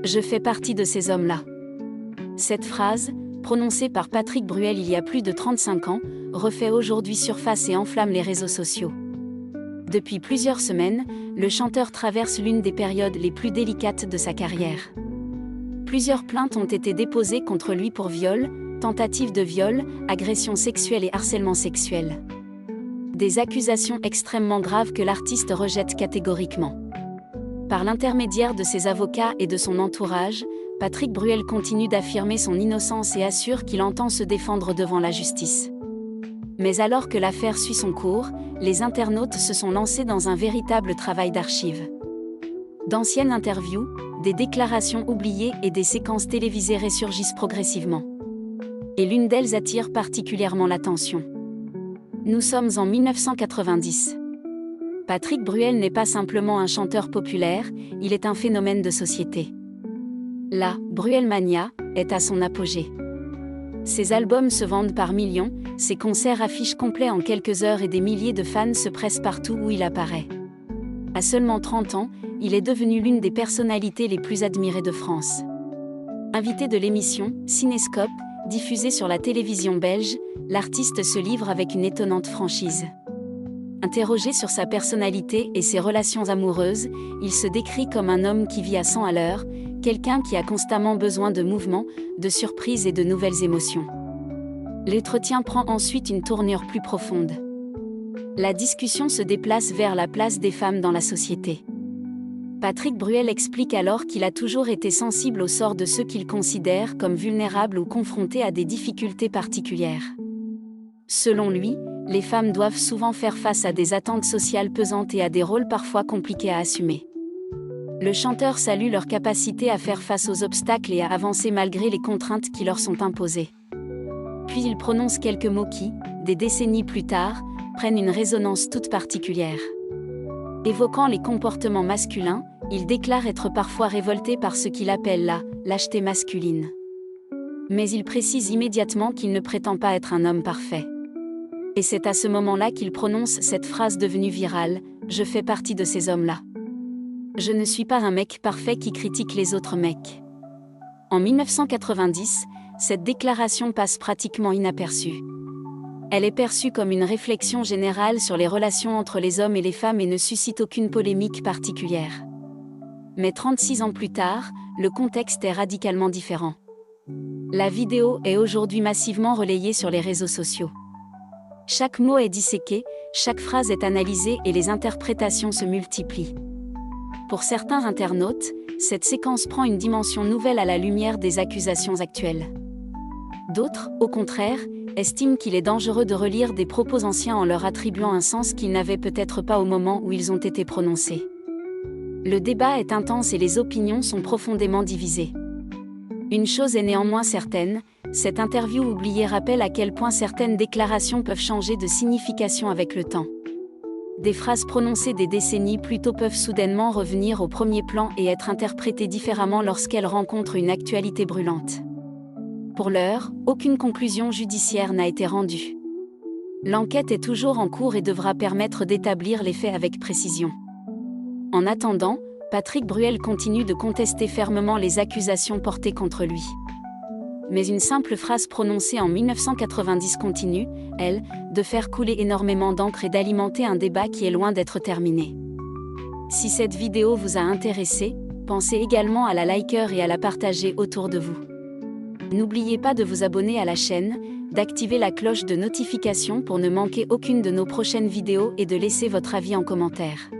Je fais partie de ces hommes-là. Cette phrase, prononcée par Patrick Bruel il y a plus de 35 ans, refait aujourd'hui surface et enflamme les réseaux sociaux. Depuis plusieurs semaines, le chanteur traverse l'une des périodes les plus délicates de sa carrière. Plusieurs plaintes ont été déposées contre lui pour viol, tentative de viol, agression sexuelle et harcèlement sexuel. Des accusations extrêmement graves que l'artiste rejette catégoriquement. Par l'intermédiaire de ses avocats et de son entourage, Patrick Bruel continue d'affirmer son innocence et assure qu'il entend se défendre devant la justice. Mais alors que l'affaire suit son cours, les internautes se sont lancés dans un véritable travail d'archives. D'anciennes interviews, des déclarations oubliées et des séquences télévisées ressurgissent progressivement. Et l'une d'elles attire particulièrement l'attention. Nous sommes en 1990. Patrick Bruel n'est pas simplement un chanteur populaire, il est un phénomène de société. La Bruelmania est à son apogée. Ses albums se vendent par millions, ses concerts affichent complets en quelques heures et des milliers de fans se pressent partout où il apparaît. À seulement 30 ans, il est devenu l'une des personnalités les plus admirées de France. Invité de l'émission Cinéscope, diffusée sur la télévision belge, l'artiste se livre avec une étonnante franchise. Interrogé sur sa personnalité et ses relations amoureuses, il se décrit comme un homme qui vit à 100 à l'heure, quelqu'un qui a constamment besoin de mouvements, de surprises et de nouvelles émotions. L'entretien prend ensuite une tournure plus profonde. La discussion se déplace vers la place des femmes dans la société. Patrick Bruel explique alors qu'il a toujours été sensible au sort de ceux qu'il considère comme vulnérables ou confrontés à des difficultés particulières. Selon lui, les femmes doivent souvent faire face à des attentes sociales pesantes et à des rôles parfois compliqués à assumer. Le chanteur salue leur capacité à faire face aux obstacles et à avancer malgré les contraintes qui leur sont imposées. Puis il prononce quelques mots qui, des décennies plus tard, prennent une résonance toute particulière. Évoquant les comportements masculins, il déclare être parfois révolté par ce qu'il appelle la lâcheté masculine. Mais il précise immédiatement qu'il ne prétend pas être un homme parfait. Et c'est à ce moment-là qu'il prononce cette phrase devenue virale, « Je fais partie de ces hommes-là. Je ne suis pas un mec parfait qui critique les autres mecs. » En 1990, cette déclaration passe pratiquement inaperçue. Elle est perçue comme une réflexion générale sur les relations entre les hommes et les femmes et ne suscite aucune polémique particulière. Mais 36 ans plus tard, le contexte est radicalement différent. La vidéo est aujourd'hui massivement relayée sur les réseaux sociaux. Chaque mot est disséqué, chaque phrase est analysée et les interprétations se multiplient. Pour certains internautes, cette séquence prend une dimension nouvelle à la lumière des accusations actuelles. D'autres, au contraire, estiment qu'il est dangereux de relire des propos anciens en leur attribuant un sens qu'ils n'avaient peut-être pas au moment où ils ont été prononcés. Le débat est intense et les opinions sont profondément divisées. Une chose est néanmoins certaine, cette interview oubliée rappelle à quel point certaines déclarations peuvent changer de signification avec le temps. Des phrases prononcées des décennies plus tôt peuvent soudainement revenir au premier plan et être interprétées différemment lorsqu'elles rencontrent une actualité brûlante. Pour l'heure, aucune conclusion judiciaire n'a été rendue. L'enquête est toujours en cours et devra permettre d'établir les faits avec précision. En attendant, Patrick Bruel continue de contester fermement les accusations portées contre lui. Mais une simple phrase prononcée en 1990 continue, elle, de faire couler énormément d'encre et d'alimenter un débat qui est loin d'être terminé. Si cette vidéo vous a intéressé, pensez également à la liker et à la partager autour de vous. N'oubliez pas de vous abonner à la chaîne, d'activer la cloche de notification pour ne manquer aucune de nos prochaines vidéos et de laisser votre avis en commentaire.